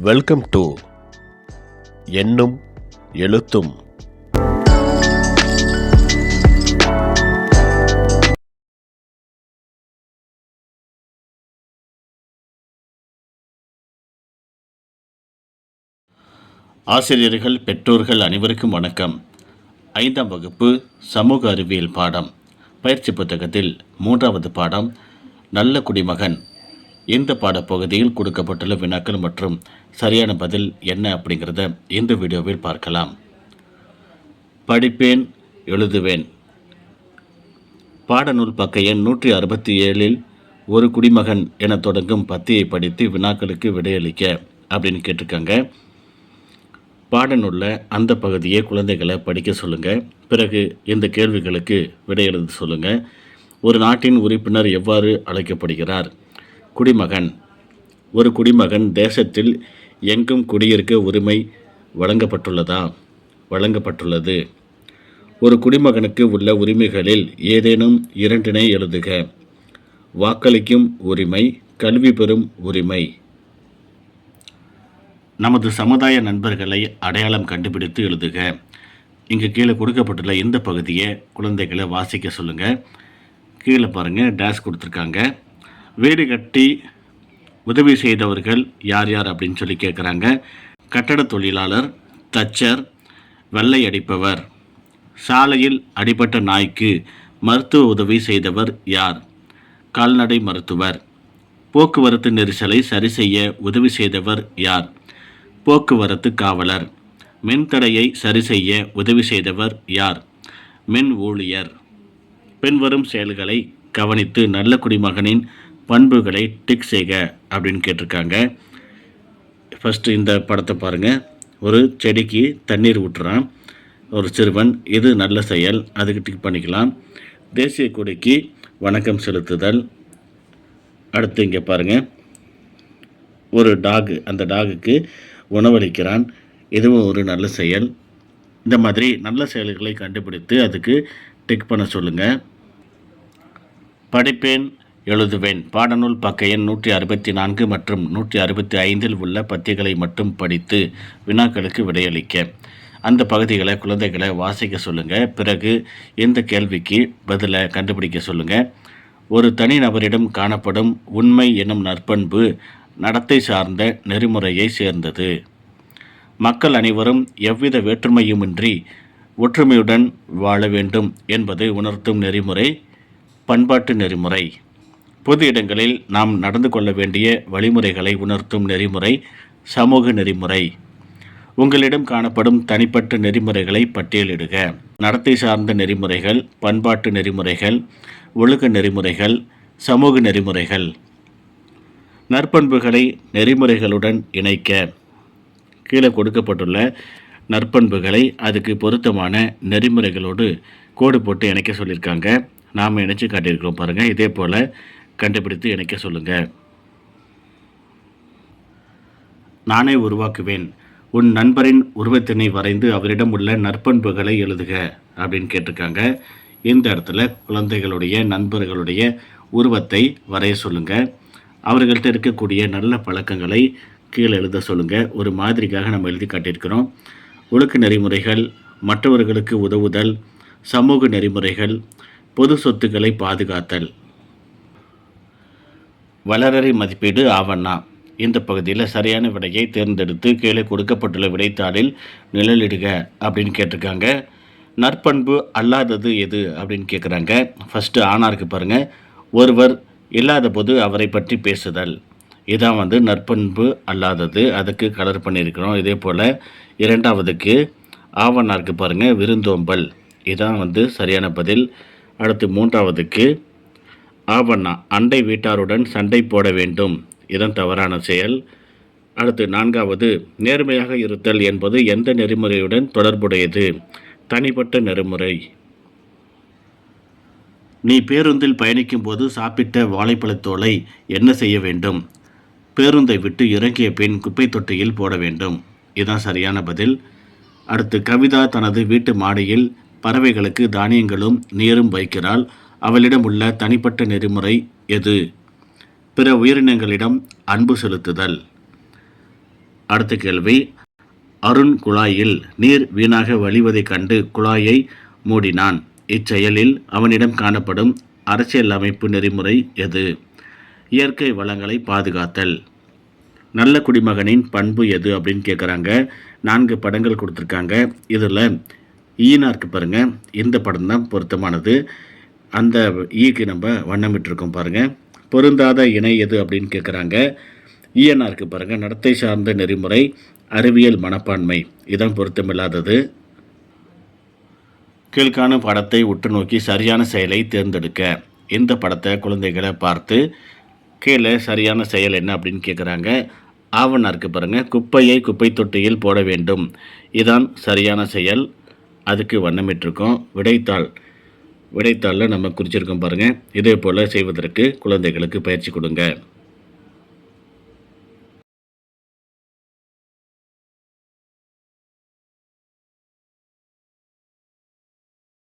Welcome to எண்ணும் எழுத்தும். ஆசிரியர்கள், பெற்றோர்கள் அனைவருக்கும் வணக்கம். 5ஆம் வகுப்பு சமூக அறிவியல் பாடம் பயிற்சி புத்தகத்தில் 3வது பாடம் நல்ல குடிமகன். இந்த பாடப்பகுதியில் கொடுக்கப்பட்டுள்ள வினாக்கள் மற்றும் சரியான பதில் என்ன அப்படிங்கிறத இந்த வீடியோவில் பார்க்கலாம். படிப்பேன், எழுதுவேன். பாடநூல் பக்க எண் 167 ஒரு குடிமகன் என தொடங்கும் பத்தியை படித்து வினாக்களுக்கு விடையளிக்க அப்படின்னு கேட்டிருக்காங்க. பாடநூலில் அந்த பகுதியை குழந்தைகளை படிக்க சொல்லுங்கள். பிறகு இந்த கேள்விகளுக்கு விடையெழுத சொல்லுங்கள். ஒரு நாட்டின் உறுப்பினர் எவ்வாறு அழைக்கப்படுகிறார்? குடிமகன். ஒரு குடிமகன் தேசத்தில் எங்கும் குடியிருக்க உரிமை வழங்கப்பட்டுள்ளதா? வழங்கப்பட்டுள்ளது. ஒரு குடிமகனுக்கு உள்ள உரிமைகளில் ஏதேனும் 2 எழுதுக. வாக்களிக்கும் உரிமை, கல்வி பெறும் உரிமை. நமது சமுதாய நண்பர்களை அடையாளம் கண்டுபிடித்து எழுதுக. இங்கே கீழே கொடுக்கப்பட்டுள்ள இந்த பகுதியை குழந்தைகளை வாசிக்க சொல்லுங்கள். கீழே பாருங்கள், டேஷ் கொடுத்துருக்காங்க. வீடு கட்டி உதவி செய்தவர்கள் யார் யார் அப்படின்னு சொல்லி கேட்குறாங்க. கட்டட தொழிலாளர், தச்சர், வெள்ளை அடிப்பவர். சாலையில் அடிபட்ட நாய்க்கு மருத்துவ உதவி செய்தவர் யார்? கால்நடை மருத்துவர். போக்குவரத்து நெரிசலை சரி செய்ய உதவி செய்தவர் யார்? போக்குவரத்து காவலர். மின்தடையை சரி செய்ய உதவி செய்தவர் யார்? மின் ஊழியர். பின்வரும் செயல்களை கவனித்து நல்ல குடிமகனின் பண்புகளை டிக் செய்க அப்படின்னு கேட்டிருக்காங்க. ஃபஸ்ட்டு இந்த படத்தை பாருங்கள். ஒரு செடிக்கு தண்ணீர் ஊற்றுறான் ஒரு சிறுவன். இது நல்ல செயல், அதுக்கு டிக் பண்ணிக்கலாம். தேசிய கொடிக்கு வணக்கம் செலுத்துதல். அடுத்து இங்கே பாருங்கள், ஒரு டாகு, அந்த டாகுக்கு உணவளிக்கிறான். இதுவும் ஒரு நல்ல செயல். இந்த மாதிரி நல்ல செயல்களை கண்டுபிடித்து அதுக்கு டிக் பண்ண சொல்லுங்கள். படிப்பேன், எழுதுவேன். பாடநூல் பக்க எண் 164 மற்றும் 165 உள்ள பத்திகளை மட்டும் படித்து வினாக்களுக்கு விடையளிக்க. அந்த பகுதிகளை குழந்தைகளை வாசிக்க சொல்லுங்கள். பிறகு இந்த கேள்விக்கு பதிலை கண்டுபிடிக்க சொல்லுங்கள். ஒரு தனி நபரிடம் காணப்படும் உண்மை என்னும் நற்பண்பு நடத்தை சார்ந்த நெறிமுறையை சேர்ந்தது. மக்கள் அனைவரும் எவ்வித வேற்றுமையுமின்றி ஒற்றுமையுடன் வாழ வேண்டும் என்பதை உணர்த்தும் நெறிமுறை பண்பாட்டு நெறிமுறை. பொது இடங்களில் நாம் நடந்து கொள்ள வேண்டிய வழிமுறைகளை உணர்த்தும் நெறிமுறை சமூக நெறிமுறை. உங்களிடம் காணப்படும் தனிப்பட்ட நெறிமுறைகளை பட்டியலிடுக. நடத்தை சார்ந்த நெறிமுறைகள், பண்பாட்டு நெறிமுறைகள், ஒழுக்க நெறிமுறைகள், சமூக நெறிமுறைகள். நற்பண்புகளை நெறிமுறைகளுடன் இணைக்க. கீழே கொடுக்கப்பட்டுள்ள நற்பண்புகளை அதுக்கு பொருத்தமான நெறிமுறைகளோடு கோடு போட்டு இணைக்க சொல்லியிருக்காங்க. நாம் இணைச்சு காட்டியிருக்கிறோம் பாருங்கள். இதே போல் கண்டுபிடித்து இணைக்க சொல்லுங்கள். நானே உருவாக்குவேன். உன் நண்பரின் உருவத்தினை வரைந்து அவரிடம் உள்ள நற்பண்புகளை எழுதுக அப்படின்னு கேட்டிருக்காங்க. இந்த இடத்துல குழந்தைகளுடைய நண்பர்களுடைய உருவத்தை வரைய சொல்லுங்கள். அவர்கள்ட்ட இருக்கக்கூடிய நல்ல பழக்கங்களை கீழே எழுத சொல்லுங்கள். ஒரு மாதிரிக்காக நம்ம எழுதி காட்டியிருக்கிறோம். ஒழுக்க நெறிமுறைகள், மற்றவர்களுக்கு உதவுதல், சமூக நெறிமுறைகள், பொது சொத்துக்களை பாதுகாத்தல். வளரறி மதிப்பீடு ஆவணா. இந்த பகுதியில் சரியான விடையை தேர்ந்தெடுத்து கீழே கொடுக்கப்பட்டுள்ள விடைத்தாளில் நிழலிடுக அப்படின்னு கேட்டிருக்காங்க. நற்பண்பு அல்லாதது எது அப்படின்னு கேட்குறாங்க. ஃபஸ்ட்டு ஆணாருக்கு பாருங்கள். ஒருவர் இல்லாத போது அவரை பற்றி பேசுதல். இதான் நற்பண்பு அல்லாதது. அதுக்கு கலர் பண்ணியிருக்கிறோம். இதே போல் 2வதுக்கு ஆவணாருக்கு பாருங்கள், விருந்தோம்பல். இதான் சரியான பதில். அடுத்து 3வதுக்கு ஆவண்ணா, அண்டை வீட்டாருடன் சண்டை போட வேண்டும். இதன் தவறான செயல். அடுத்து 4வது, நேர்மையாக இருத்தல் என்பது எந்த நெறிமுறையுடன் தொடர்புடையது? தனிப்பட்ட நெறிமுறை. நீ பேருந்தில் பயணிக்கும் போது சாப்பிட்ட வாழைப்பழத்தோலை என்ன செய்ய வேண்டும்? பேருந்தை விட்டு இறங்கிய பின் குப்பை தொட்டியில் போட வேண்டும். இதுதான் சரியான பதில். அடுத்து கவிதா தனது வீட்டு மாடியில் பறவைகளுக்கு தானியங்களும் நீரும் வைக்கிறாள். அவளிடம் உள்ள தனிப்பட்ட நெறிமுறை எது? பிற உயிரினங்களிடம் அன்பு செலுத்துதல். அடுத்த கேள்வி, அருண் குழாயில் நீர் வீணாக வழிவதைக் கண்டு குழாயை மூடினான். இச்செயலில் அவனிடம் காணப்படும் அரசியல் அமைப்பு நெறிமுறை எது? இயற்கை வளங்களை பாதுகாத்தல். நல்ல குடிமகனின் பண்பு எது அப்படின்னு கேட்குறாங்க. 4 படங்கள் கொடுத்துருக்காங்க. இதில் ஈனாருக்கு பாருங்கள், இந்த படம் தான் பொருத்தமானது. அந்த ஈக்கு நம்ம வண்ணமிட்டிருக்கோம் பாருங்கள். பொருந்தாத இணை எது அப்படின்னு கேட்குறாங்க. ஈஎன்ஆருக்கு பாருங்கள், நடத்தை சார்ந்த நெறிமுறை, அறிவியல் மனப்பான்மை, இதான் பொருத்தமில்லாதது. கீழ்காணும் படத்தை உற்று நோக்கி சரியான செயலை தேர்ந்தெடுக்க. இந்த படத்தை குழந்தைகளை பார்த்து கீழே சரியான செயல் என்ன அப்படின்னு கேட்குறாங்க. ஆவணாருக்கு பாருங்கள், குப்பையை குப்பை தொட்டியில் போட வேண்டும், இதான் சரியான செயல். அதுக்கு வண்ணமிட்டிருக்கோம். விடைத்தாளில் நம்ம குறிச்சிருக்கோம் பாருங்கள். இதே போல் செய்வதற்கு குழந்தைகளுக்கு பயிற்சி கொடுங்க.